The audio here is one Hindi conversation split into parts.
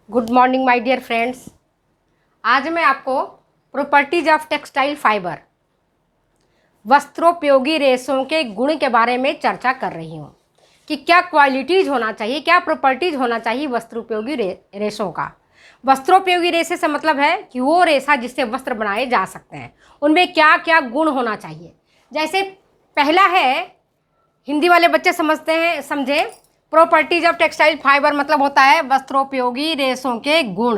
Good morning my dear friends. आज मैं आपको प्रॉपर्टीज ऑफ टेक्सटाइल फाइबर वस्त्रोपयोगी रेशों के गुण के बारे में चर्चा कर रही हूँ कि क्या क्वालिटीज़ होना चाहिए, क्या प्रॉपर्टीज़ होना चाहिए वस्त्रोपयोगी रेशों का। वस्त्रोपयोगी रेशे से मतलब है कि वो रेशा जिससे वस्त्र बनाए जा सकते हैं, उनमें क्या क्या गुण होना चाहिए। जैसे पहला है, हिंदी वाले बच्चे समझते हैं, समझे। प्रॉपर्टीज ऑफ टेक्सटाइल फाइबर मतलब होता है वस्त्रोपयोगी रेशों के गुण।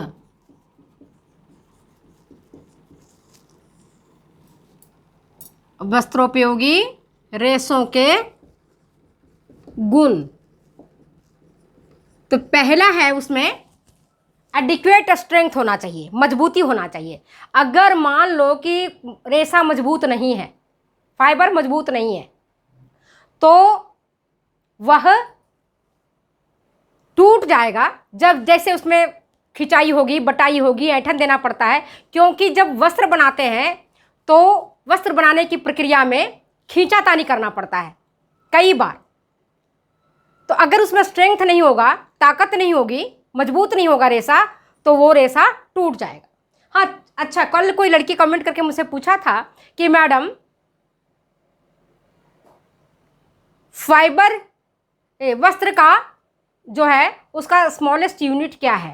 वस्त्रोपयोगी रेशों के गुण। तो पहला है उसमें एडिक्वेट स्ट्रेंथ होना चाहिए, मजबूती होना चाहिए। अगर मान लो कि रेशा मजबूत नहीं है, फाइबर मजबूत नहीं है, तो वह टूट जाएगा। जब जैसे उसमें खिंचाई होगी, बटाई होगी, ऐंठन देना पड़ता है, क्योंकि जब वस्त्र बनाते हैं तो वस्त्र बनाने की प्रक्रिया में खींचातानी करना पड़ता है कई बार। तो अगर उसमें स्ट्रेंथ नहीं होगा, ताकत नहीं होगी, मजबूत नहीं होगा रेशा, तो वो रेशा टूट जाएगा। हाँ, अच्छा, कल कोई लड़की कमेंट करके मुझसे पूछा था कि मैडम फाइबर वस्त्र का जो है उसका स्मॉलेस्ट यूनिट क्या है।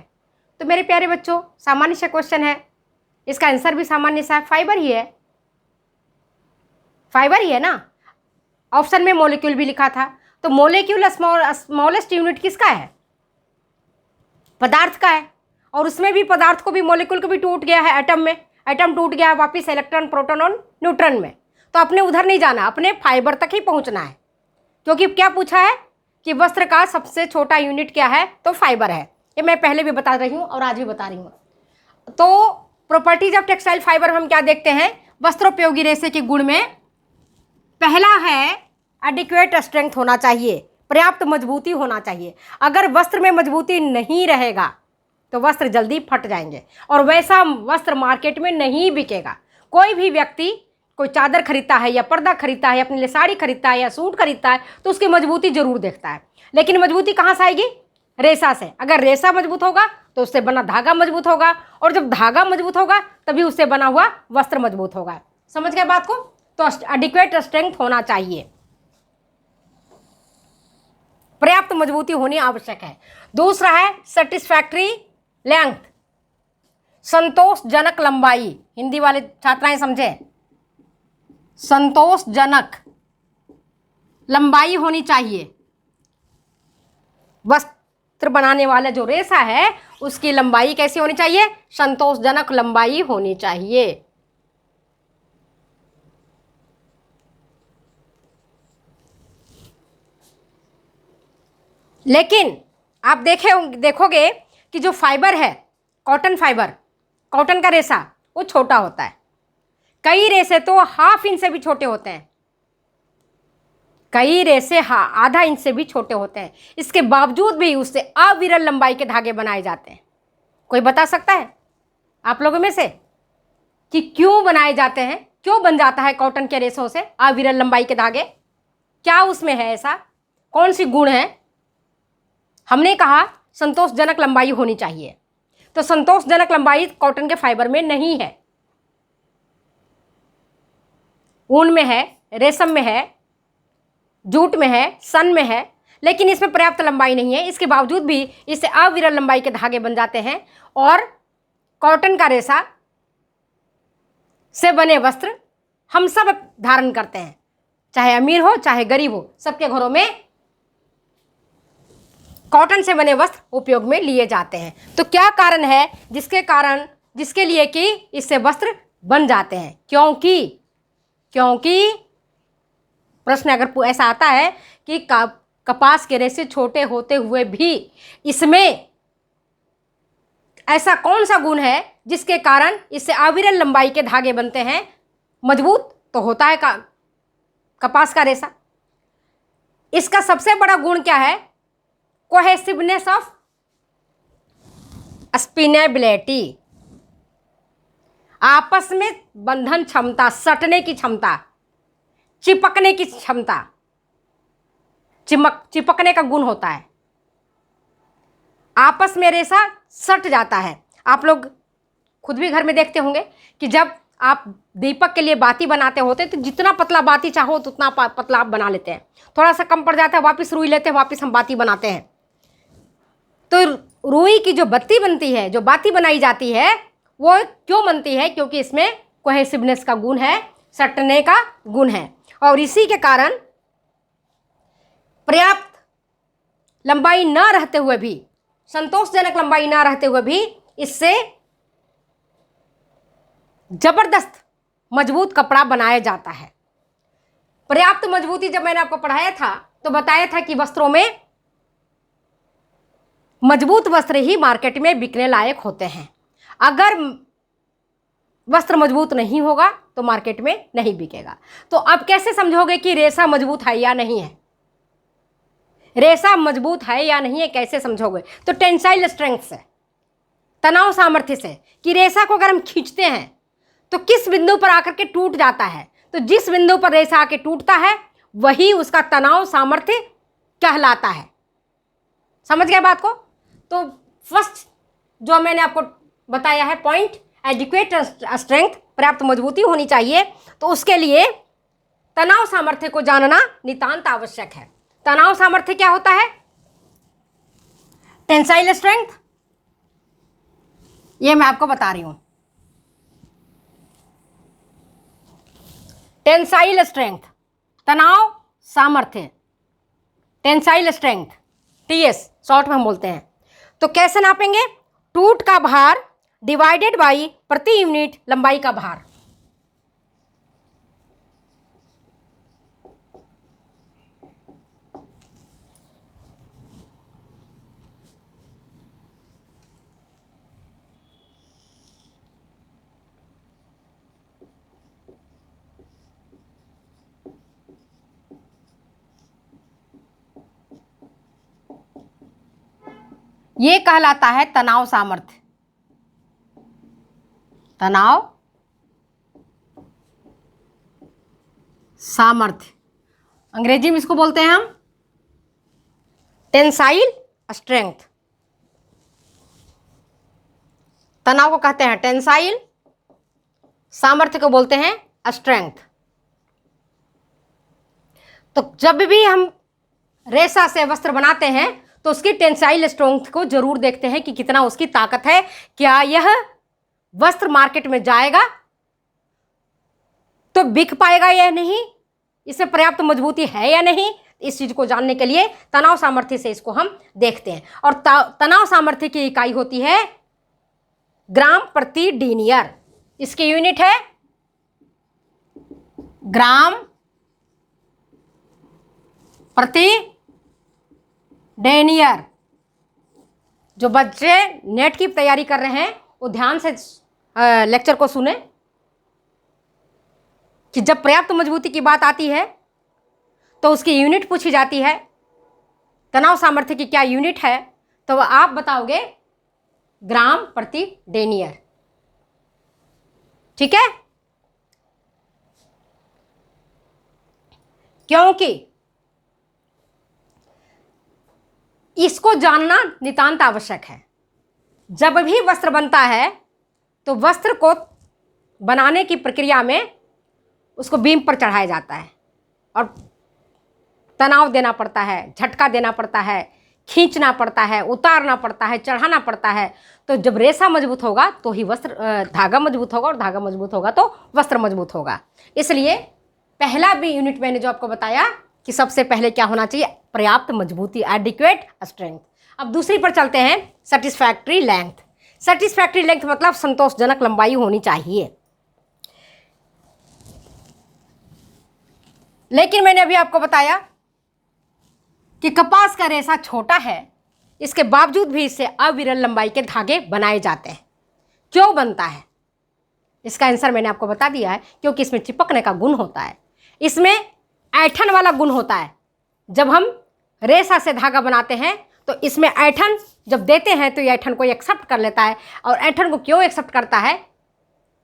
तो मेरे प्यारे बच्चों, सामान्य सा क्वेश्चन है, इसका आंसर भी सामान्य सा, फाइबर ही है। फाइबर ही है ना। ऑप्शन में मॉलिक्यूल भी लिखा था, तो मॉलिक्यूल स्मॉलेस्ट यूनिट किसका है? पदार्थ का है। और उसमें भी पदार्थ को भी, मॉलिक्यूल को भी टूट गया है एटम में, एटम टूट गया है वापिस इलेक्ट्रॉन, प्रोटॉन और न्यूट्रॉन में। तो अपने उधर नहीं जाना, अपने फाइबर तक ही पहुंचना है। क्योंकि क्या पूछा है कि वस्त्र का सबसे छोटा यूनिट क्या है, तो फाइबर है। ये मैं पहले भी बता रही हूँ और आज भी बता रही हूँ। तो प्रॉपर्टीज ऑफ टेक्सटाइल फाइबर हम क्या देखते हैं वस्त्रोपयोगी रेशे के गुण में। पहला है एडिक्वेट स्ट्रेंथ होना चाहिए, पर्याप्त मजबूती होना चाहिए। अगर वस्त्र में मजबूती नहीं रहेगा तो वस्त्र जल्दी फट जाएंगे और वैसा वस्त्र मार्केट में नहीं बिकेगा। कोई भी व्यक्ति कोई चादर खरीदता है या पर्दा खरीदता है, अपने लिए साड़ी खरीदता है या सूट खरीदता है, तो उसकी मजबूती जरूर देखता है। लेकिन मजबूती कहाँ से आएगी? रेशा से। अगर रेशा मजबूत होगा तो उससे बना धागा मजबूत होगा, और जब धागा मजबूत होगा तभी उससे बना हुआ वस्त्र मजबूत होगा। समझ गए बात को? तो एडिक्वेट स्ट्रेंथ होना चाहिए, पर्याप्त मजबूती होनी आवश्यक है। दूसरा है सेटिस्फैक्ट्री लेंथ, संतोषजनक लंबाई। हिंदी वाले छात्राएं समझे, संतोषजनक लंबाई होनी चाहिए। वस्त्र बनाने वाला जो रेशा है उसकी लंबाई कैसी होनी चाहिए? संतोषजनक लंबाई होनी चाहिए। लेकिन आप देखोगे कि जो फाइबर है, कॉटन फाइबर, कॉटन का रेशा, वो छोटा होता है। कई रेशे तो ½ इंच से भी छोटे होते हैं, कई रेशे आधा इंच से भी छोटे होते हैं। इसके बावजूद भी उससे अविरल लंबाई के धागे बनाए जाते हैं। कोई बता सकता है आप लोगों में से कि क्यों बनाए जाते हैं, क्यों बन जाता है कॉटन के रेशों से अविरल लंबाई के धागे? क्या उसमें है ऐसा, कौन सी गुण है? हमने कहा संतोषजनक लंबाई होनी चाहिए, तो संतोषजनक लंबाई कॉटन के फाइबर में नहीं है। ऊन में है, रेशम में है, जूट में है, सन में है, लेकिन इसमें पर्याप्त लंबाई नहीं है। इसके बावजूद भी इससे अविरल लंबाई के धागे बन जाते हैं और कॉटन का रेशा से बने वस्त्र हम सब धारण करते हैं, चाहे अमीर हो चाहे गरीब हो, सबके घरों में कॉटन से बने वस्त्र उपयोग में लिए जाते हैं। तो क्या कारण है जिसके लिए कि इससे वस्त्र बन जाते हैं? क्योंकि प्रश्न अगर ऐसा आता है कि कपास के रेशे छोटे होते हुए भी इसमें ऐसा कौन सा गुण है जिसके कारण इससे अविरल लंबाई के धागे बनते हैं? मजबूत तो होता है कपास का रेशा। इसका सबसे बड़ा गुण क्या है? कोहेसिवनेस ऑफ स्पिनेबिलिटी, आपस में बंधन क्षमता, सटने की क्षमता, चिपकने की क्षमता, चिपकने का गुण होता है। आपस में रेशा सट जाता है। आप लोग खुद भी घर में देखते होंगे कि जब आप दीपक के लिए बाती बनाते होते तो जितना पतला बाती चाहो तो उतना पतला आप बना लेते हैं, थोड़ा सा कम पड़ जाता है वापस रुई लेते हैं, वापस हम बाती बनाते हैं। तो रुई की जो बत्ती बनती है, जो बाती बनाई जाती है, वो क्यों बनती है? क्योंकि इसमें कोहेसिवनेस का गुण है, सटने का गुण है। और इसी के कारण पर्याप्त लंबाई न रहते हुए भी, संतोषजनक लंबाई न रहते हुए भी इससे जबरदस्त मजबूत कपड़ा बनाया जाता है। पर्याप्त मजबूती जब मैंने आपको पढ़ाया था तो बताया था कि वस्त्रों में मजबूत वस्त्र ही मार्केट में बिकने लायक होते हैं। अगर वस्त्र मजबूत नहीं होगा तो मार्केट में नहीं बिकेगा। तो अब कैसे समझोगे कि रेशा मजबूत है या नहीं है? रेशा मजबूत है या नहीं है कैसे समझोगे? तो टेंसाइल स्ट्रेंथ से, तनाव सामर्थ्य से, कि रेशा को अगर हम खींचते हैं तो किस बिंदु पर आकर के टूट जाता है। तो जिस बिंदु पर रेशा आके टूटता है वही उसका तनाव सामर्थ्य कहलाता है। समझ गए बात को? तो फर्स्ट जो मैंने आपको बताया है पॉइंट, एडिक्वेट स्ट्रेंथ, पर्याप्त मजबूती होनी चाहिए। तो उसके लिए तनाव सामर्थ्य को जानना नितांत आवश्यक है। तनाव सामर्थ्य क्या होता है? टेंसाइल स्ट्रेंथ, ये मैं आपको बता रही हूं। टेंसाइल स्ट्रेंथ, तनाव सामर्थ्य, टेंसाइल स्ट्रेंथ, टीएस शॉर्ट में हम बोलते हैं। तो कैसे नापेंगे? टूट का भार डिवाइडेड बाई प्रति यूनिट लंबाई का भार। ये कहलाता है तनाव सामर्थ्य। तनाव सामर्थ्य, अंग्रेजी में इसको बोलते हैं हम टेंसाइल स्ट्रेंथ। तनाव को कहते हैं टेंसाइल, सामर्थ्य को बोलते हैं स्ट्रेंथ। तो जब भी हम रेशा से वस्त्र बनाते हैं तो उसकी टेंसाइल स्ट्रेंथ को जरूर देखते हैं कि कितना उसकी ताकत है, क्या यह वस्त्र मार्केट में जाएगा तो बिक पाएगा या नहीं, इससे पर्याप्त मजबूती है या नहीं। इस चीज को जानने के लिए तनाव सामर्थ्य से इसको हम देखते हैं। और तनाव सामर्थ्य की इकाई होती है ग्राम प्रति डीनियर। इसकी यूनिट है ग्राम प्रति डेनियर। जो बच्चे नेट की तैयारी कर रहे हैं वो ध्यान से लेक्चर को सुने कि जब पर्याप्त मजबूती की बात आती है तो उसकी यूनिट पूछी जाती है। तनाव सामर्थ्य की क्या यूनिट है तो आप बताओगे ग्राम प्रति डेनियर। ठीक है? क्योंकि इसको जानना नितांत आवश्यक है। जब भी वस्त्र बनता है तो वस्त्र को बनाने की प्रक्रिया में उसको बीम पर चढ़ाया जाता है और तनाव देना पड़ता है, झटका देना पड़ता है, खींचना पड़ता है, उतारना पड़ता है, चढ़ाना पड़ता है। तो जब रेशा मजबूत होगा तो ही वस्त्र, धागा मजबूत होगा, और धागा मजबूत होगा तो वस्त्र मजबूत होगा। इसलिए पहला भी यूनिट मैंने जो आपको बताया कि सबसे पहले क्या होना चाहिए, पर्याप्त मजबूती, एडिक्वेट स्ट्रेंथ। अब दूसरी पर चलते हैं, सेटिस्फैक्ट्री लेंथ। सेटिस्फैक्ट्री लेंथ मतलब संतोषजनक लंबाई होनी चाहिए। लेकिन मैंने अभी आपको बताया कि कपास का रेशा छोटा है, इसके बावजूद भी इससे अविरल लंबाई के धागे बनाए जाते हैं। क्यों बनता है? इसका आंसर मैंने आपको बता दिया है, क्योंकि इसमें चिपकने का गुण होता है, इसमें ऐंठन वाला गुण होता है। जब हम रेशा से धागा बनाते हैं तो इसमें ऐंठन जब देते हैं तो ये ऐंठन को एक्सेप्ट कर लेता है, और ऐंठन को क्यों एक्सेप्ट करता है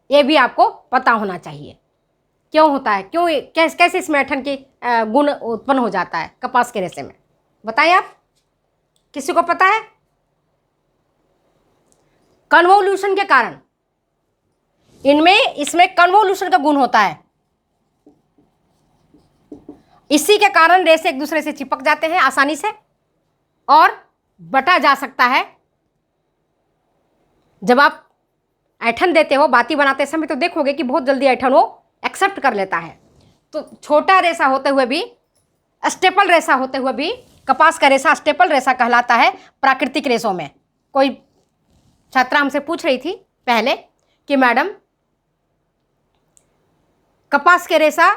ये भी आपको पता होना चाहिए। क्यों होता है, क्यों, कैसे इसमें ऐंठन की गुण उत्पन्न हो जाता है कपास के रेशे में, बताएं आप, किसी को पता है? कन्वोल्यूशन के कारण, इसमें कन्वोल्यूशन का गुण होता है। इसी के कारण रेसे एक दूसरे से चिपक जाते हैं आसानी से और बटा जा सकता है। जब आप ऐठन देते हो बाती बनाते समय तो देखोगे कि बहुत जल्दी ऐठन वो एक्सेप्ट कर लेता है। तो छोटा रेसा होते हुए भी, स्टेपल रेसा होते हुए भी, कपास का रेसा स्टेपल रेसा कहलाता है प्राकृतिक रेसों में। कोई छात्रा हमसे पूछ रही थी पहले कि मैडम कपास के रेसा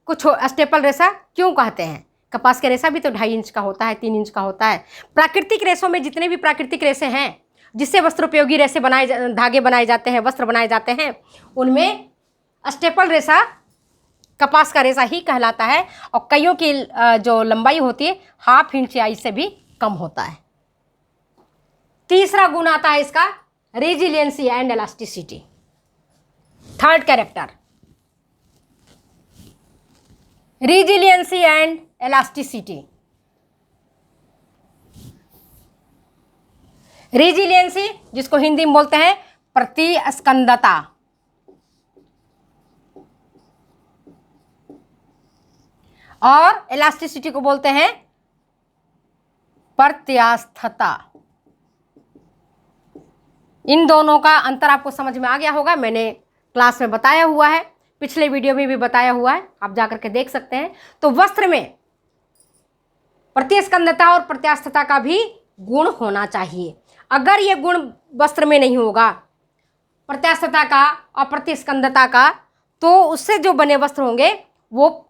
को स्टेपल रेसा क्यों कहते हैं? कपास के रेसा भी तो 2.5 इंच का होता है, 3 इंच का होता है। प्राकृतिक रेसों में जितने भी प्राकृतिक रेसे हैं जिससे वस्त्र उपयोगी रेसे धागे बनाए जाते हैं, वस्त्र बनाए जाते हैं, उनमें स्टेपल रेसा कपास का रेसा ही कहलाता है और कईयों की जो लंबाई होती है 1/2 इंच या इससे भी कम होता है। तीसरा गुण आता है इसका resiliency and elasticity. Third character, resiliency and elasticity. Resiliency जिसको हिंदी में बोलते हैं प्रतिस्कंदता, और इलास्टिसिटी को बोलते हैं प्रत्यास्थता। इन दोनों का अंतर आपको समझ में आ गया होगा, मैंने क्लास में बताया हुआ है, पिछले वीडियो में भी बताया हुआ है, आप जाकर के देख सकते हैं। तो वस्त्र में प्रतिस्कंदता और प्रत्यास्थता का भी गुण होना चाहिए। अगर ये गुण वस्त्र में नहीं होगा, प्रत्यास्थता का और प्रतिस्कंदता का, तो उससे जो बने वस्त्र होंगे वो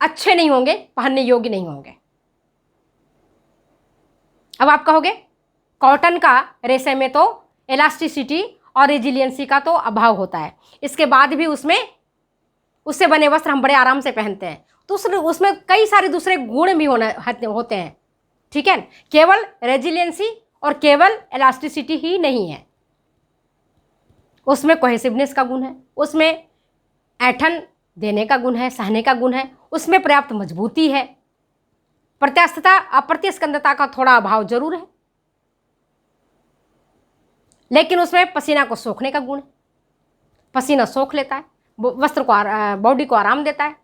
अच्छे नहीं होंगे, पहनने योग्य नहीं होंगे। अब आप कहोगे कॉटन का रेशे में तो इलास्टिसिटी और रेजिलियंसी का तो अभाव होता है, इसके बाद भी उससे बने वस्त्र हम बड़े आराम से पहनते हैं, तो उसमें कई सारे दूसरे गुण भी होते हैं, ठीक है। केवल रेजिलियंसी और केवल इलास्टिसिटी ही नहीं है, उसमें कोहेसिवनेस का गुण है, उसमें ऐठन देने का गुण है, सहने का गुण है, उसमें पर्याप्त मजबूती है। प्रत्यास्थता अप्रतिस्कंदता का थोड़ा अभाव जरूर है, लेकिन उसमें पसीना को सोखने का गुण है, पसीना सोख लेता है, वस्त्र को बॉडी को आराम देता है।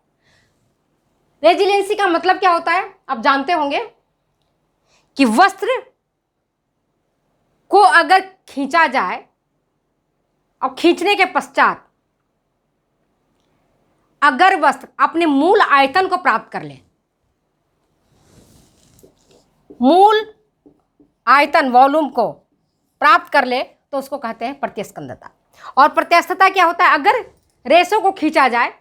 रेजिलियंसी का मतलब क्या होता है आप जानते होंगे कि वस्त्र को अगर खींचा जाए और खींचने के पश्चात अगर वस्त्र अपने मूल आयतन को प्राप्त कर ले, मूल आयतन वॉल्यूम को प्राप्त कर ले, तो उसको कहते हैं प्रतिस्कंदता। और प्रत्यास्थता क्या होता है, अगर रेशों को खींचा जाए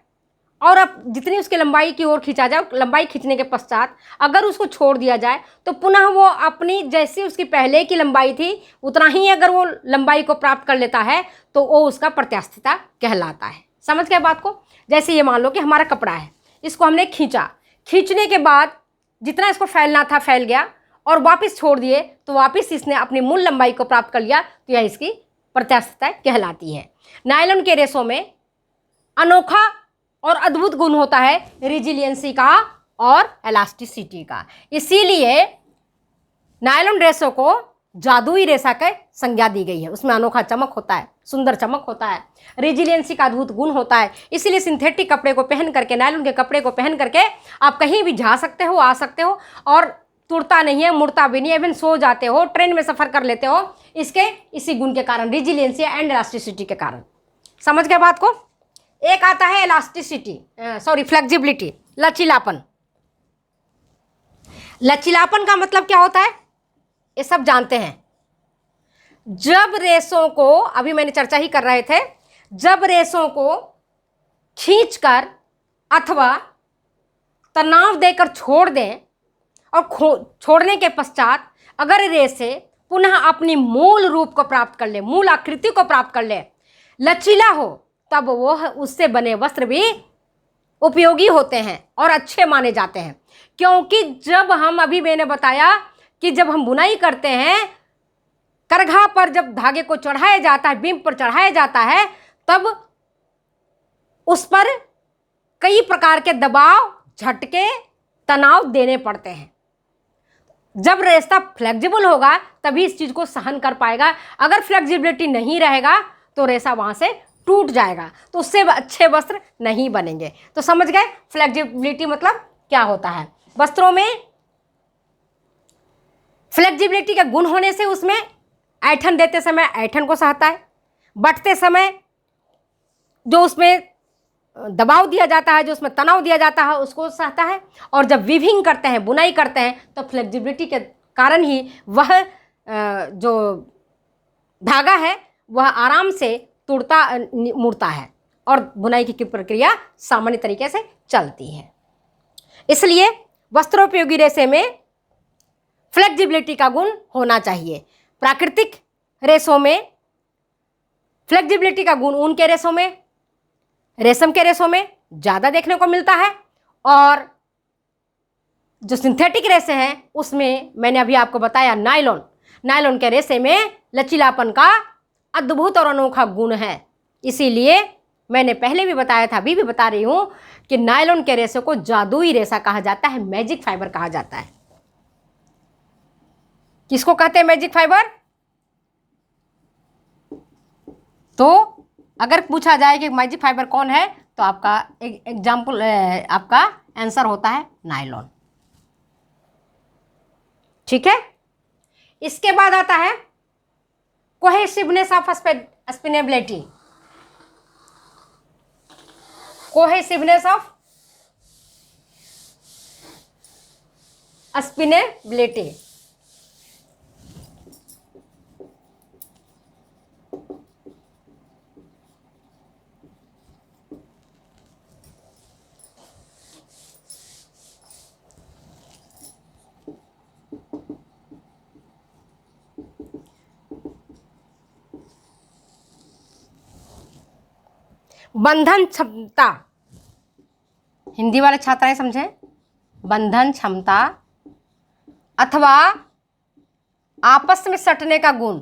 और अब जितनी उसकी लंबाई की ओर खींचा जाए, लंबाई खींचने के पश्चात अगर उसको छोड़ दिया जाए तो पुनः वो अपनी जैसी उसकी पहले की लंबाई थी उतना ही अगर वो लंबाई को प्राप्त कर लेता है तो वो उसका प्रत्यास्थता कहलाता है। समझ गए बात को? जैसे ये मान लो कि हमारा कपड़ा है, इसको हमने खींचा, खींचने के बाद जितना इसको फैलना था फैल गया और वापस छोड़ दिए तो वापस इसने अपनी मूल लंबाई को प्राप्त कर लिया, तो यह इसकी प्रत्यास्थता कहलाती है। नायलॉन के रेशों में अनोखा और अद्भुत गुण होता है रेजिलियंसी का और इलास्टिसिटी का, इसीलिए नायलॉन रेशों को जादुई रेशा का संज्ञा दी गई है। उसमें अनोखा चमक होता है, सुंदर चमक होता है, रेजिलियंसी का अद्भुत गुण होता है, इसीलिए सिंथेटिक कपड़े को पहन करके, नायलॉन के कपड़े को पहन करके आप कहीं भी जा सकते हो, आ सकते हो और तुड़ता नहीं है, मुड़ता भी नहीं है, इवन सो जाते हो, ट्रेन में सफ़र कर लेते हो, इसी गुण के कारण, रेजिलियंसी एंड इलास्टिसिटी के कारण। समझ गए बात को? एक आता है फ्लेक्सिबिलिटी, लचीलापन। लचीलापन का मतलब क्या होता है ये सब जानते हैं। जब रेशों को, अभी मैंने चर्चा ही कर रहे थे, जब रेशों को खींचकर अथवा तनाव देकर छोड़ दें और छोड़ने के पश्चात अगर रेशे पुनः अपनी मूल रूप को प्राप्त कर ले, मूल आकृति को प्राप्त कर ले, लचीला हो, तब वो उससे बने वस्त्र भी उपयोगी होते हैं और अच्छे माने जाते हैं। क्योंकि जब हम, अभी मैंने बताया कि जब हम बुनाई करते हैं, करघा पर जब धागे को चढ़ाया जाता है, बीम पर चढ़ाया जाता है, तब उस पर कई प्रकार के दबाव, झटके, तनाव देने पड़ते हैं। जब रेशा फ्लेक्सिबल होगा तभी इस चीज को सहन कर पाएगा। अगर फ्लेक्सिबिलिटी नहीं रहेगा तो रेशा वहां से टूट जाएगा, तो उससे अच्छे वस्त्र नहीं बनेंगे। तो समझ गए फ्लेक्सिबिलिटी मतलब क्या होता है। वस्त्रों में फ्लेक्सिबिलिटी का गुण होने से उसमें ऐंठन देते समय ऐंठन को सहता है, बटते समय जो उसमें दबाव दिया जाता है, जो उसमें तनाव दिया जाता है, उसको सहता है। और जब वीविंग करते हैं, बुनाई करते हैं, तो फ्लेक्सिबिलिटी के कारण ही वह जो धागा है वह आराम से तुड़ता मुड़ता है और बुनाई की प्रक्रिया सामान्य तरीके से चलती है। इसलिए वस्त्रोपयोगी रेशे में फ्लेक्सिबिलिटी का गुण होना चाहिए। प्राकृतिक रेशों में फ्लेक्सिबिलिटी का गुण ऊन के रेशों में, रेशम के रेशों में ज़्यादा देखने को मिलता है, और जो सिंथेटिक रेशे हैं उसमें मैंने अभी आपको बताया नायलॉन के रेशे में लचीलापन का अद्भुत और अनोखा गुण है। इसीलिए मैंने पहले भी बताया था, अभी भी बता रही हूँ कि नायलॉन के रेशे को जादुई रेशा कहा जाता है, मैजिक फाइबर कहा जाता है। किसको कहते हैं मैजिक फाइबर? तो अगर पूछा जाए कि मैजिक फाइबर कौन है, तो आपका एग्जाम्पल आपका आंसर होता है नायलॉन। ठीक है। इसके बाद आता है cohesiveness of spinnability. Cohesiveness of spinnability. बंधन क्षमता, हिंदी वाले छात्राएं समझें, बंधन क्षमता अथवा आपस में सटने का गुण।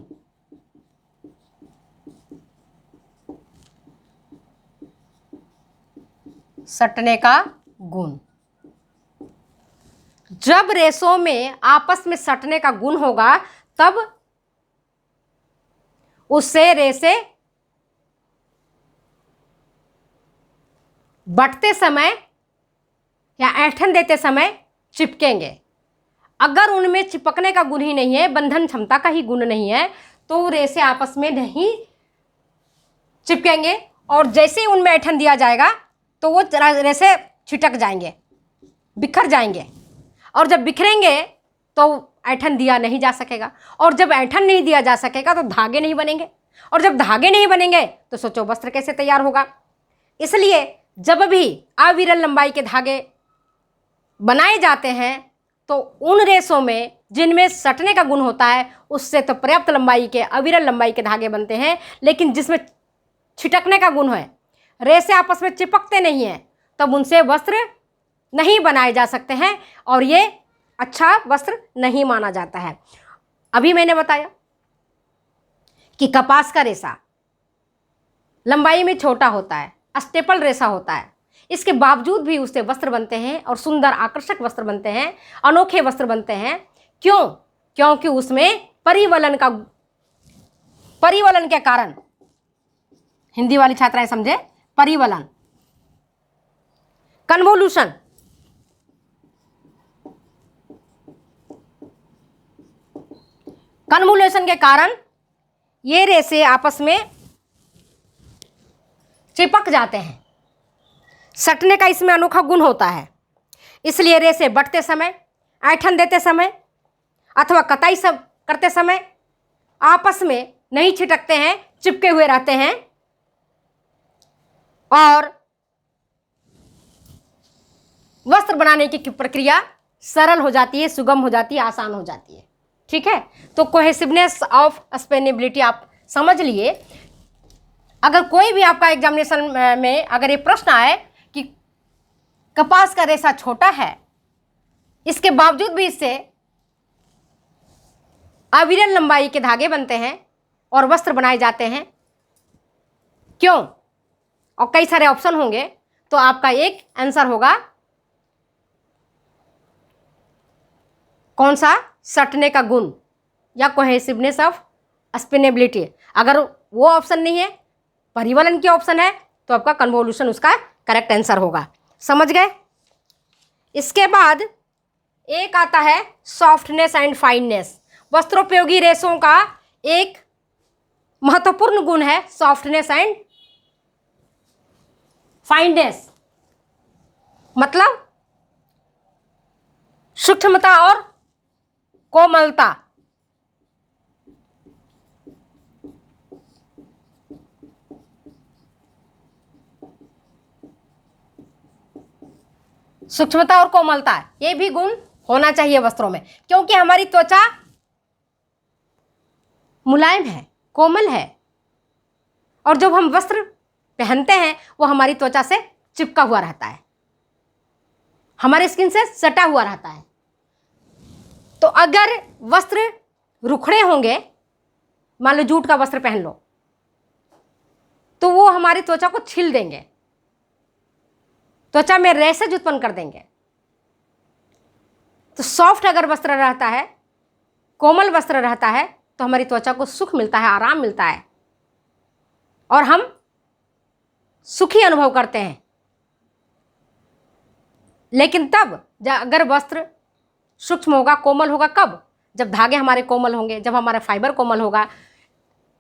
सटने का गुण, जब रेशों में आपस में सटने का गुण होगा तब उससे रेशे बटते समय या ऐंठन देते समय चिपकेंगे। अगर उनमें चिपकने का गुण ही नहीं है, बंधन क्षमता का ही गुण नहीं है, तो रेशे आपस में नहीं चिपकेंगे, और जैसे ही उनमें ऐंठन दिया जाएगा तो वो रेशे छिटक जाएंगे, बिखर जाएंगे, और जब बिखरेंगे तो ऐंठन दिया नहीं जा सकेगा, और जब ऐंठन नहीं दिया जा सकेगा तो धागे नहीं बनेंगे, और जब धागे नहीं बनेंगे तो सोचो वस्त्र कैसे तैयार होगा। इसलिए जब भी अविरल लंबाई के धागे बनाए जाते हैं तो उन रेशों में जिनमें सटने का गुण होता है उससे तो पर्याप्त लंबाई के अविरल लंबाई के धागे बनते हैं, लेकिन जिसमें छिटकने का गुण है, रेशे आपस में चिपकते नहीं हैं, तब उनसे वस्त्र नहीं बनाए जा सकते हैं और ये अच्छा वस्त्र नहीं माना जाता है। अभी मैंने बताया कि कपास का रेशा लंबाई में छोटा होता है, स्टेपल रेशा होता है, इसके बावजूद भी उससे वस्त्र बनते हैं और सुंदर आकर्षक वस्त्र बनते हैं, अनोखे वस्त्र बनते हैं। क्यों? क्योंकि उसमें परिवलन के कारण, हिंदी वाली छात्राएं समझे, परिवलन, कन्वोल्यूशन, कन्वोल्यूशन के कारण ये रेशे आपस में चिपक जाते हैं। सटने का इसमें अनोखा गुण होता है, इसलिए रेशे बटते समय, ऐंठन देते समय अथवा कताई सब करते समय आपस में नहीं छिटकते हैं, चिपके हुए रहते हैं और वस्त्र बनाने की प्रक्रिया सरल हो जाती है, सुगम हो जाती है, आसान हो जाती है। ठीक है। तो कोहेसिवनेस ऑफ स्पिनेबिलिटी आप समझ लिए। अगर कोई भी आपका एग्जामिनेशन में अगर ये प्रश्न आए कि कपास का रेशा छोटा है, इसके बावजूद भी इससे अविरल लंबाई के धागे बनते हैं और वस्त्र बनाए जाते हैं, क्यों? और कई सारे ऑप्शन होंगे, तो आपका एक आंसर होगा कौन सा? सटने का गुण या कोहेसिवनेस ऑफ स्पिनेबिलिटी। अगर वो ऑप्शन नहीं है, परिवलन की ऑप्शन है, तो आपका कन्वोल्यूशन उसका करेक्ट आंसर होगा। समझ गए? इसके बाद एक आता है सॉफ्टनेस एंड फाइननेस। वस्त्रोपयोगी रेशों का एक महत्वपूर्ण गुण है सॉफ्टनेस एंड फाइननेस, मतलब सूक्ष्मता और कोमलता। सूक्ष्मता और कोमलता, ये भी गुण होना चाहिए वस्त्रों में, क्योंकि हमारी त्वचा मुलायम है, कोमल है, और जब हम वस्त्र पहनते हैं वो हमारी त्वचा से चिपका हुआ रहता है, हमारे स्किन से सटा हुआ रहता है। तो अगर वस्त्र रुखड़े होंगे, मान लो जूट का वस्त्र पहन लो, तो वो हमारी त्वचा को छील देंगे, त्वचा में रैशेज उत्पन्न कर देंगे। तो सॉफ्ट अगर वस्त्र रहता है, कोमल वस्त्र रहता है, तो हमारी त्वचा को सुख मिलता है, आराम मिलता है, और हम सुखी अनुभव करते हैं। लेकिन तब अगर वस्त्र सूक्ष्म होगा, कोमल होगा, कब? जब धागे हमारे कोमल होंगे, जब हमारा फाइबर कोमल होगा।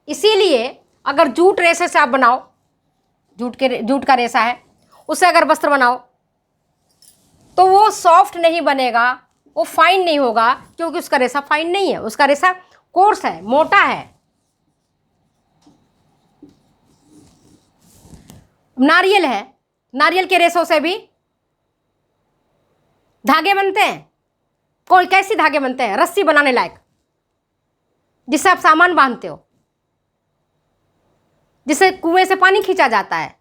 इसीलिए अगर जूट रेशे से आप बनाओ, जूट का रेशा है, उससे अगर वस्त्र बनाओ तो वो सॉफ्ट नहीं बनेगा, वो फाइन नहीं होगा, क्योंकि उसका रेशा फाइन नहीं है, उसका रेशा कोर्स है, मोटा है। नारियल है, नारियल के रेशों से भी धागे बनते हैं। कोई कैसी धागे बनते हैं? रस्सी बनाने लायक, जिससे आप सामान बांधते हो, जिससे कुएं से पानी खींचा जाता है।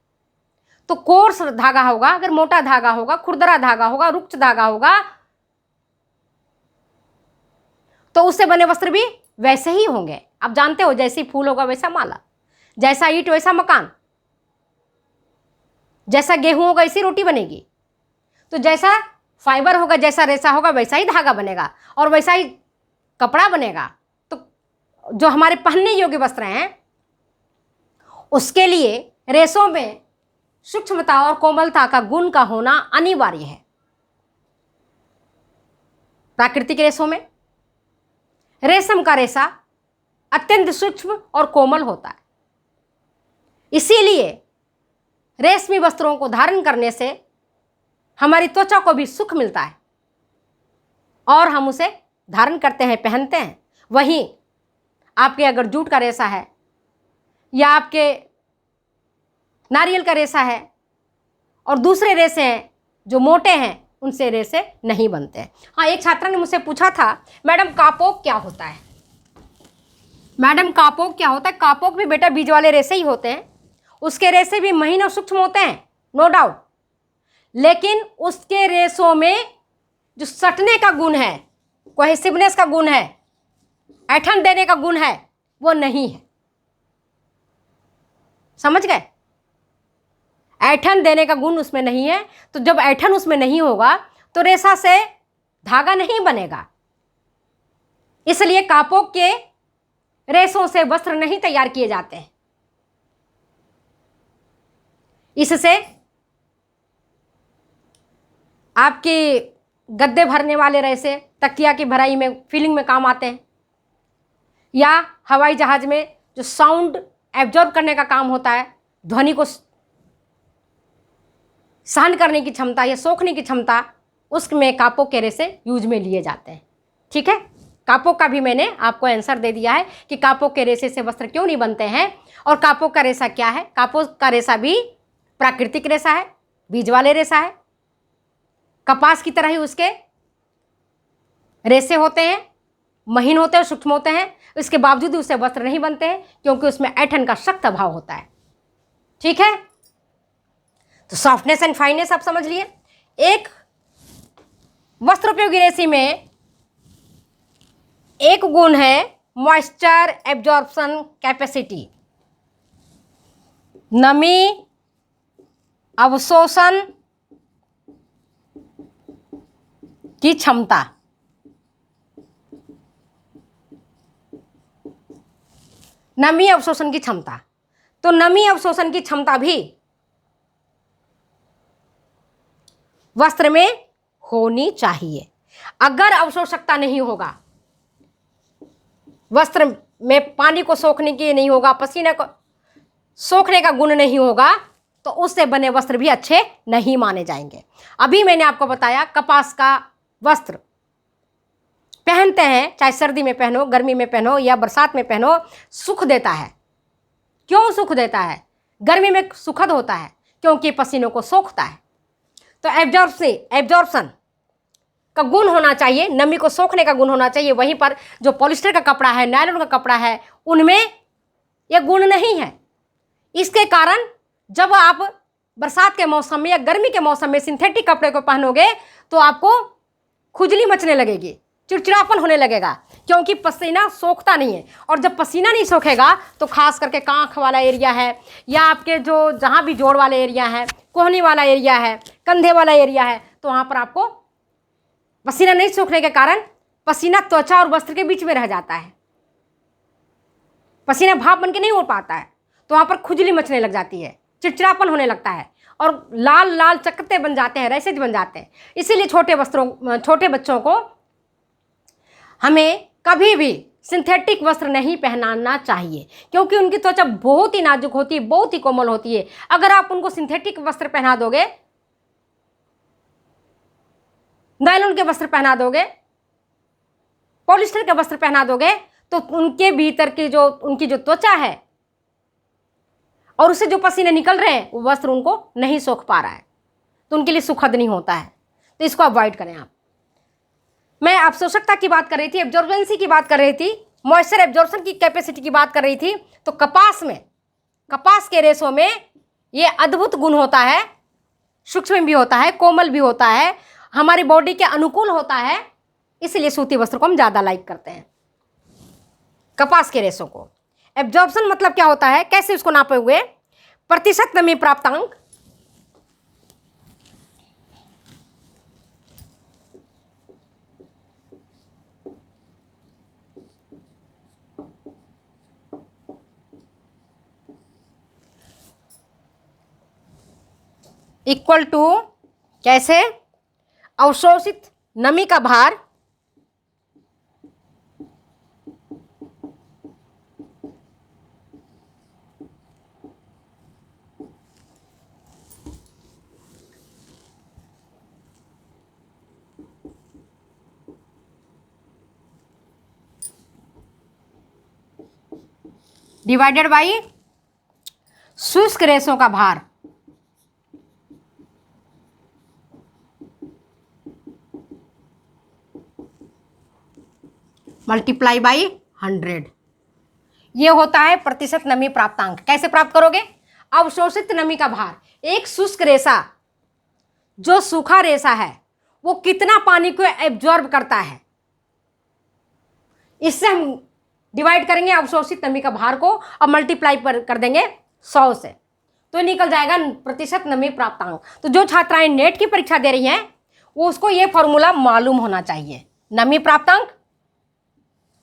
तो कोर्स धागा होगा, अगर मोटा धागा होगा, खुरदरा धागा होगा, रुक्ष धागा होगा, तो उससे बने वस्त्र भी वैसे ही होंगे। आप जानते हो, जैसी फूल होगा वैसा माला, जैसा ईंट वैसा मकान, जैसा गेहूं होगा ऐसी रोटी बनेगी। तो जैसा फाइबर होगा, जैसा रेशा होगा, वैसा ही धागा बनेगा और वैसा ही कपड़ा बनेगा। तो जो हमारे पहनने योग्य वस्त्र हैं, उसके लिए रेशों में सूक्ष्मता और कोमलता का गुण का होना अनिवार्य है। प्राकृतिक रेशों में रेशम का रेशा अत्यंत सूक्ष्म और कोमल होता है। इसीलिए रेशमी वस्त्रों को धारण करने से हमारी त्वचा को भी सुख मिलता है और हम उसे धारण करते हैं, पहनते हैं। वहीं आपके अगर जूट का रेशा है या आपके नारियल का रेशा है और दूसरे रेशे हैं जो मोटे हैं, उनसे रेशे नहीं बनते हैं। हाँ, एक छात्रा ने मुझसे पूछा था, मैडम कापोक क्या होता है? मैडम कापोक क्या होता है? कापोक भी बेटा बीज वाले रेशे ही होते हैं। उसके रेशे भी महीन और सूक्ष्म होते हैं, नो डाउट, लेकिन उसके रेशों में जो सटने का गुण है, कोहेसिवनेस का गुण है, ऐंठन देने का गुण है, वो नहीं है। समझ गए? ऐंठन देने का गुण उसमें नहीं है। तो जब ऐंठन उसमें नहीं होगा तो रेशा से धागा नहीं बनेगा। इसलिए कापोक के रेशों से वस्त्र नहीं तैयार किए जाते हैं। इससे आपके गद्दे भरने वाले रेशे तकिया की भराई में, फिलिंग में काम आते हैं, या हवाई जहाज में जो साउंड एब्जॉर्ब करने का काम होता है, ध्वनि को सहन करने की क्षमता या सोखने की क्षमता, उसमें कापोक के रेशे यूज में लिए जाते हैं। ठीक है, कापोक का भी मैंने आपको आंसर दे दिया है कि कापोक के रेशे से वस्त्र क्यों नहीं बनते हैं और कापोक का रेशा क्या है। कापोक का रेशा भी प्राकृतिक रेशा है, बीज वाले रेशा है, कपास की तरह ही उसके रेशे होते हैं, महीन होते हैं, सूक्ष्म होते हैं। इसके बावजूद उससे वस्त्र नहीं बनते हैं, क्योंकि उसमें ऐंठन का सख्त अभाव होता है। ठीक है, तो सॉफ्टनेस एंड फाइननेस आप समझ लिए। एक वस्त्रोपयोगी रेशे में एक गुण है मॉइस्चर एब्जॉर्प्शन कैपेसिटी, नमी अवशोषण की क्षमता। नमी अवशोषण की क्षमता, तो नमी अवशोषण की क्षमता भी वस्त्र में होनी चाहिए। अगर अवशोषकता नहीं होगा, वस्त्र में पानी को सोखने की नहीं होगा, पसीने को सोखने का गुण नहीं होगा, तो उससे बने वस्त्र भी अच्छे नहीं माने जाएंगे। अभी मैंने आपको बताया कपास का वस्त्र पहनते हैं, चाहे सर्दी में पहनो, गर्मी में पहनो या बरसात में पहनो, सुख देता है। क्यों सुख देता है? गर्मी में सुखद होता है क्योंकि पसीनों को सोखता है। तो एब्जॉर्प्शन का गुण होना चाहिए, नमी को सोखने का गुण होना चाहिए। वहीं पर जो पॉलिस्टर का कपड़ा है, नायलॉन का कपड़ा है, उनमें यह गुण नहीं है। इसके कारण जब आप बरसात के मौसम में या गर्मी के मौसम में सिंथेटिक कपड़े को पहनोगे तो आपको खुजली मचने लगेगी, चिड़चिड़ापन होने लगेगा, क्योंकि पसीना सोखता नहीं है। और जब पसीना नहीं सोखेगा तो खास करके कांख वाला एरिया है या आपके जो जहाँ भी जोड़ वाले एरिया है, कोहनी वाला एरिया है, कंधे वाला एरिया है, तो वहाँ पर आपको पसीना नहीं सूखने के कारण पसीना त्वचा और वस्त्र के बीच में रह जाता है, पसीना भाप बन के नहीं उड़ पाता है, तो वहाँ पर खुजली मचने लग जाती है, चिड़चिड़ापन होने लगता है और लाल लाल चकत्ते बन जाते हैं, रैसेज बन जाते हैं। इसीलिए छोटे बच्चों को हमें कभी भी सिंथेटिक वस्त्र नहीं पहनाना चाहिए, क्योंकि उनकी त्वचा बहुत ही नाजुक होती है, बहुत ही कोमल होती है। अगर आप उनको सिंथेटिक वस्त्र पहना दोगे, नायलॉन के वस्त्र पहना दोगे, पॉलिस्टर के वस्त्र पहना दोगे, तो उनके भीतर की उनकी जो त्वचा है और उससे जो पसीने निकल रहे हैं, वो वस्त्र उनको नहीं सोख पा रहा है, तो उनके लिए सुखद नहीं होता है। तो इसको अवॉइड करें आप। मैं अवशोषकता की बात कर रही थी, एब्जॉर्बेंसी की बात कर रही थी, मॉइस्चर एब्जॉर्प्शन की कैपेसिटी की बात कर रही थी। तो कपास के रेशों में ये अद्भुत गुण होता है, सूक्ष्म भी होता है, कोमल भी होता है, हमारी बॉडी के अनुकूल होता है। इसलिए सूती वस्त्र को हम ज़्यादा लाइक करते हैं, कपास के रेशों को। एब्जॉर्प्शन मतलब क्या होता है, कैसे उसको नापोगे? प्रतिशत नमी प्राप्तांक इक्वल टू, कैसे? अवशोषित नमी का भार डिवाइडेड बाई शुष्क रेशों का भार मल्टीप्लाई बाई 100। ये होता है प्रतिशत नमी प्राप्तांक। कैसे प्राप्त करोगे? अवशोषित नमी का भार, एक शुष्क रेशा, जो सूखा रेशा है, वो कितना पानी को एब्जॉर्ब करता है, इससे हम डिवाइड करेंगे अवशोषित नमी का भार को और मल्टीप्लाई कर देंगे 100 से, तो निकल जाएगा प्रतिशत नमी प्राप्तांक। तो जो छात्राएं नेट की परीक्षा दे रही हैं, वो उसको ये फॉर्मूला मालूम होना चाहिए। नमी प्राप्तांक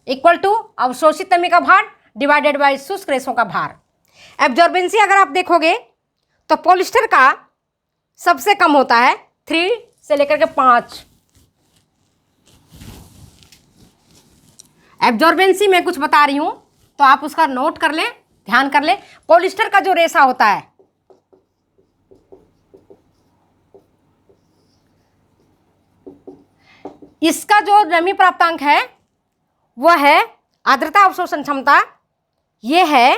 इक्वल टू अवशोषित नमी का भार डिवाइडेड बाय शुष्क रेशों का भार। एब्जॉर्बेंसी अगर आप देखोगे तो पॉलिस्टर का सबसे कम होता है 3 से लेकर के 5। एब्जॉर्बेंसी में कुछ बता रही हूं तो आप उसका नोट कर लें, ध्यान कर लें। पॉलिस्टर का जो रेशा होता है, इसका जो नमी प्राप्तांक है वह है आर्द्रता अवशोषण क्षमता, ये है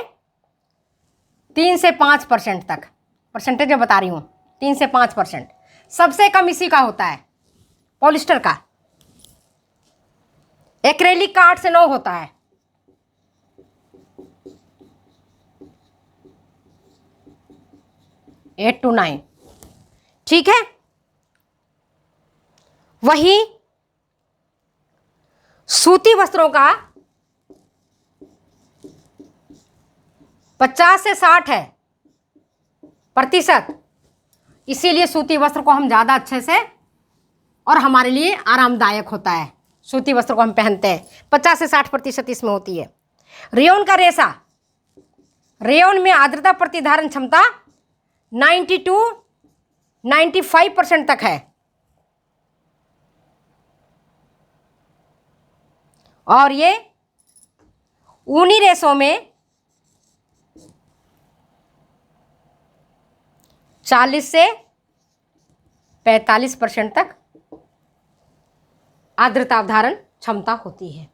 3 से 5% तक। परसेंटेज में बता रही हूँ, 3 से 5%। सबसे कम इसी का होता है पॉलिस्टर का। एक्रेलिक का 8 से 9 होता है। एट टू 9, ठीक है। वही सूती वस्त्रों का 50 से 60 है प्रतिशत। इसीलिए सूती वस्त्र को हम ज़्यादा अच्छे से और हमारे लिए आरामदायक होता है, सूती वस्त्र को हम पहनते हैं। 50 से 60% इसमें होती है। रेयॉन का रेशा रेयन में आर्द्रता प्रतिधारण क्षमता 90 to 95% तक है, और ये ऊनी रेशों में 40 से 45% तक आर्द्रता अवधारण क्षमता होती है।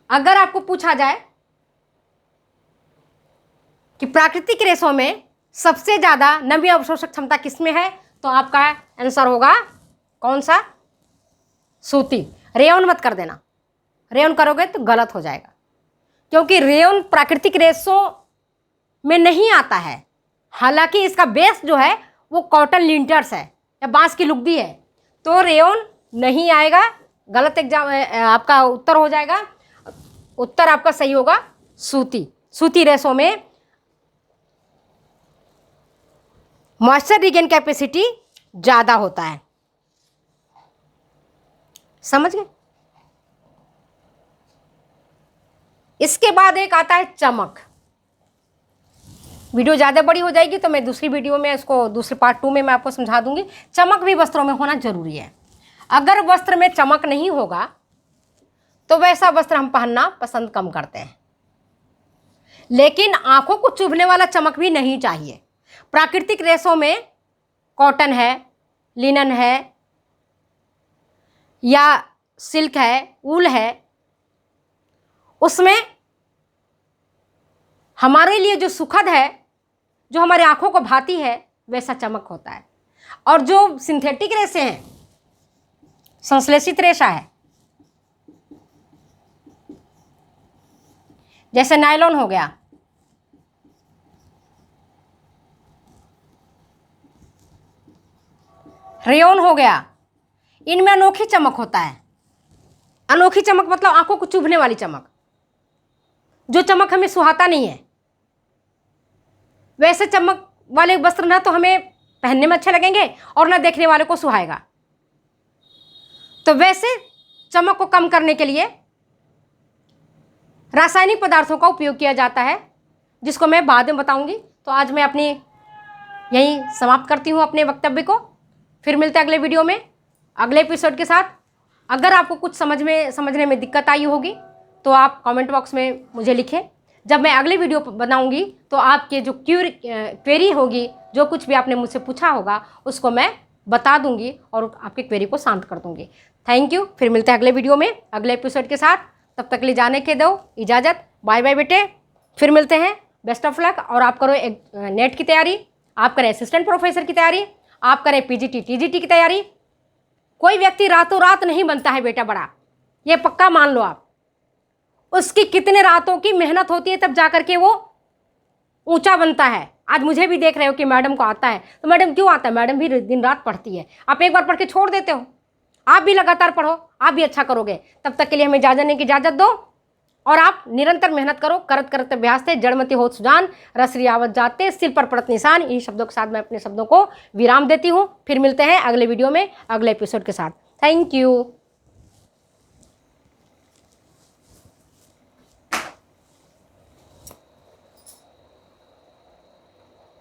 अगर आपको पूछा जाए कि प्राकृतिक रेशों में सबसे ज़्यादा नमी अवशोषक क्षमता किसमें है, तो आपका आंसर होगा कौन सा? सूती। रेयन मत कर देना, रेयन करोगे तो गलत हो जाएगा, क्योंकि रेयन प्राकृतिक रेशों में नहीं आता है। हालांकि इसका बेस जो है वो कॉटन लिंटर्स है या बांस की लुगदी है, तो रेयन नहीं आएगा। गलत एग्जाम आपका उत्तर हो जाएगा। उत्तर आपका सही होगा सूती। सूती रेशों में मॉइस्चर रिगेन कैपेसिटी ज़्यादा होता है। समझ गए? इसके बाद एक आता है चमक। वीडियो ज़्यादा बड़ी हो जाएगी तो मैं दूसरी वीडियो में इसको दूसरे पार्ट 2 में मैं आपको समझा दूंगी। चमक भी वस्त्रों में होना जरूरी है। अगर वस्त्र में चमक नहीं होगा तो वैसा वस्त्र हम पहनना पसंद कम करते हैं। लेकिन आंखों को चुभने वाला चमक भी नहीं चाहिए। प्राकृतिक रेशों में कॉटन है, लिनन है या सिल्क है, ऊल है, उसमें हमारे लिए जो सुखद है, जो हमारे आंखों को भाती है, वैसा चमक होता है। और जो सिंथेटिक रेशे हैं, संश्लेषित रेशा है, जैसे नायलॉन हो गया, रेयन हो गया, इनमें अनोखी चमक होता है। अनोखी चमक मतलब आंखों को चुभने वाली चमक, जो चमक हमें सुहाता नहीं है। वैसे चमक वाले वस्त्र ना तो हमें पहनने में अच्छे लगेंगे और ना देखने वाले को सुहाएगा। तो वैसे चमक को कम करने के लिए रासायनिक पदार्थों का उपयोग किया जाता है, जिसको मैं बाद में बताऊंगी। तो आज मैं अपनी यहीं समाप्त करती हूँ अपने वक्तव्य को। फिर मिलते हैं अगले वीडियो में अगले एपिसोड के साथ। अगर आपको कुछ समझने में दिक्कत आई होगी तो आप कमेंट बॉक्स में मुझे लिखें। जब मैं अगली वीडियो बनाऊंगी तो आपके जो क्वेरी होगी, जो कुछ भी आपने मुझसे पूछा होगा, उसको मैं बता दूंगी और आपके क्वेरी को शांत कर दूंगी। Thank you. फिर मिलते हैं अगले वीडियो में अगले एपिसोड के साथ। तब तक ले जाने के दो इजाज़त। बाय बाय बेटे, फिर मिलते हैं। Best of luck. और आप करो नेट की तैयारी, आप करें असिस्टेंट प्रोफेसर की तैयारी, आप करें पीजीटी टीजीटी की तैयारी। कोई व्यक्ति रातों रात नहीं बनता है बेटा बड़ा, ये पक्का मान लो आप। उसकी कितने रातों की मेहनत होती है तब जाकर के वो ऊंचा बनता है। आज मुझे भी देख रहे हो कि मैडम को आता है, तो मैडम क्यों आता है? मैडम भी दिन रात पढ़ती है। आप एक बार पढ़ के छोड़ देते हो, आप भी लगातार पढ़ो, आप भी अच्छा करोगे। तब तक के लिए हमें जानने की इजाज़त दो और आप निरंतर मेहनत करो। करत करत अभ्यास थे जड़मति होत सुजान, रसरी आवत जाते, सिर पर पड़त निशान। इन शब्दों के साथ मैं अपने शब्दों को विराम देती हूँ। फिर मिलते हैं अगले वीडियो में अगले एपिसोड के साथ। Thank you.